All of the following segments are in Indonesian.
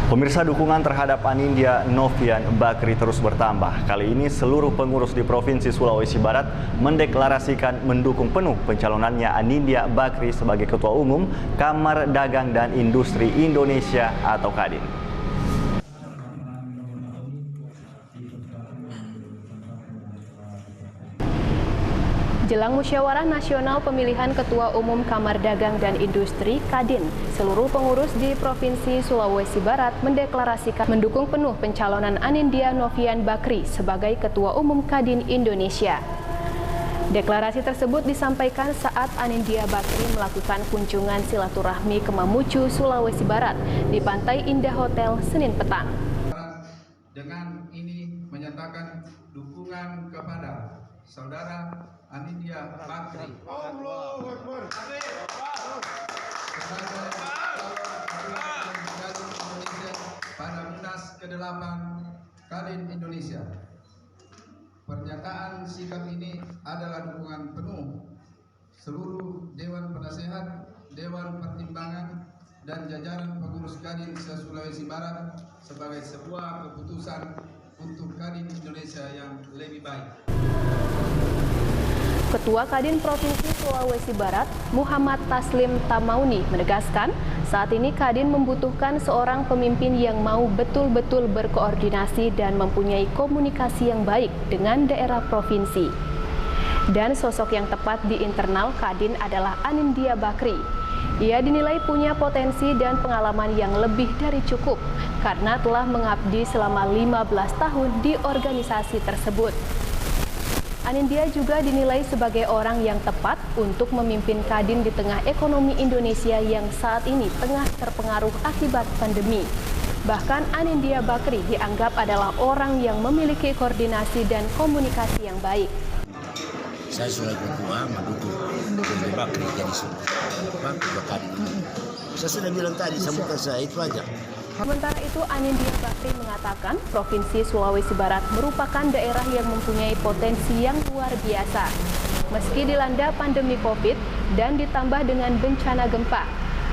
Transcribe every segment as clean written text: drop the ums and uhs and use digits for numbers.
Pemirsa, dukungan terhadap Anindya Novian Bakri terus bertambah. Kali ini seluruh pengurus di Provinsi Sulawesi Barat mendeklarasikan mendukung penuh pencalonannya Anindya Bakri sebagai Ketua Umum Kamar Dagang dan Industri Indonesia atau Kadin. Jelang musyawarah nasional pemilihan Ketua Umum Kamar Dagang dan Industri Kadin, seluruh pengurus di Provinsi Sulawesi Barat mendeklarasikan mendukung penuh pencalonan Anindya Novian Bakri sebagai Ketua Umum Kadin Indonesia. Deklarasi tersebut disampaikan saat Anindya Bakri melakukan kunjungan silaturahmi ke Mamuju, Sulawesi Barat di Pantai Indah Hotel Senin petang. Dengan ini menyatakan dukungan kepada Saudara Anindya Bakri pada Munas ke-8 Kadin Indonesia. Pernyataan sikap ini adalah dukungan penuh seluruh Dewan Penasehat, Dewan Pertimbangan, dan jajaran pengurus Kadin se-Sulawesi Barat sebagai sebuah keputusan untuk Kadin Indonesia yang lebih baik. Ketua Kadin Provinsi Sulawesi Barat, Muhammad Taslim Tamauni, menegaskan saat ini Kadin membutuhkan seorang pemimpin yang mau betul-betul berkoordinasi dan mempunyai komunikasi yang baik dengan daerah provinsi. Dan sosok yang tepat di internal Kadin adalah Anindya Bakri. Ia dinilai punya potensi dan pengalaman yang lebih dari cukup karena telah mengabdi selama 15 tahun di organisasi tersebut. Anindya juga dinilai sebagai orang yang tepat untuk memimpin Kadin di tengah ekonomi Indonesia yang saat ini tengah terpengaruh akibat pandemi. Bahkan Anindya Bakri dianggap adalah orang yang memiliki koordinasi dan komunikasi yang baik. Saya sebagai ketua mendukung Anindya Bakri jadi ketua Kadin. Saya sudah bilang tadi, sambutan saya itu aja. Sementara itu, Anindya Bakri mengatakan Provinsi Sulawesi Barat merupakan daerah yang mempunyai potensi yang luar biasa. Meski dilanda pandemi COVID dan ditambah dengan bencana gempa,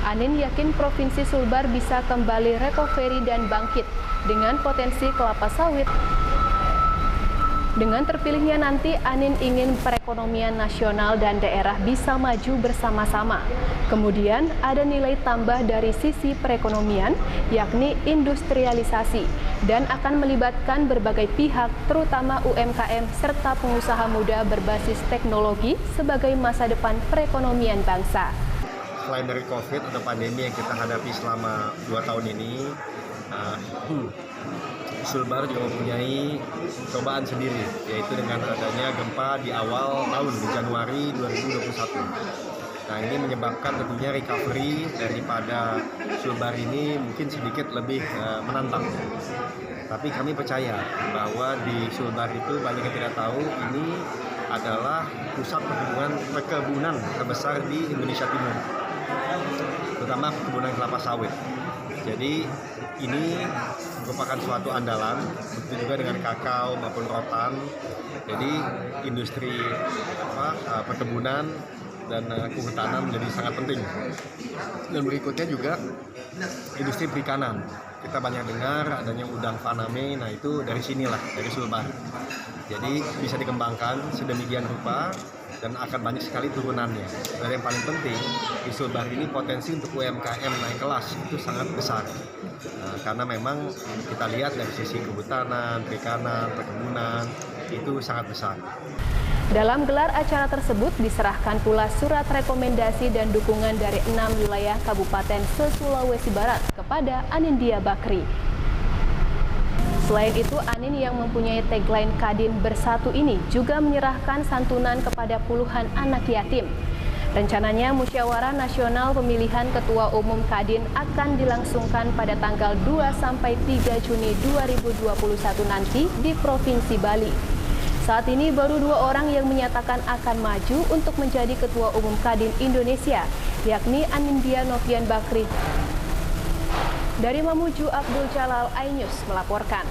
Anin yakin Provinsi Sulbar bisa kembali recovery dan bangkit dengan potensi kelapa sawit. Dengan terpilihnya nanti, Anin ingin perekonomian nasional dan daerah bisa maju bersama-sama. Kemudian ada nilai tambah dari sisi perekonomian, yakni industrialisasi, dan akan melibatkan berbagai pihak, terutama UMKM serta pengusaha muda berbasis teknologi sebagai masa depan perekonomian bangsa. Selain dari COVID atau pandemi yang kita hadapi selama 2 tahun ini, Sulbar juga mempunyai cobaan sendiri, yaitu dengan adanya gempa di awal tahun di Januari 2021. Nah, ini menyebabkan tentunya recovery daripada Sulbar ini mungkin sedikit lebih menantang. Tapi kami percaya bahwa di Sulbar itu banyak yang tidak tahu, ini adalah pusat perkebunan terbesar di Indonesia Timur, terutama perkebunan kelapa sawit. Jadi ini merupakan suatu andalan, begitu juga dengan kakao maupun rotan. Jadi industri perkebunan dan kehutanan menjadi sangat penting. Dan berikutnya juga industri perikanan. Kita banyak dengar adanya udang faname, nah itu dari sinilah, dari Sulbar. Jadi bisa dikembangkan sedemikian rupa dan akan banyak sekali turunannya. Dan yang paling penting, di Sulbar ini potensi untuk UMKM naik kelas itu sangat besar. Karena memang kita lihat dari sisi kehutanan, perikanan, perkebunan, itu sangat besar. Dalam gelar acara tersebut diserahkan pula surat rekomendasi dan dukungan dari 6 wilayah Kabupaten se-Sulawesi Barat kepada Anindya Bakri. Selain itu, Anin yang mempunyai tagline Kadin Bersatu ini juga menyerahkan santunan kepada puluhan anak yatim. Rencananya musyawarah nasional pemilihan Ketua Umum Kadin akan dilangsungkan pada tanggal 2-3 Juni 2021 nanti di Provinsi Bali. Saat ini baru 2 orang yang menyatakan akan maju untuk menjadi Ketua Umum Kadin Indonesia, yakni Anindya Novian Bakri. Dari Mamuju, Abdul Jalal, iNews melaporkan.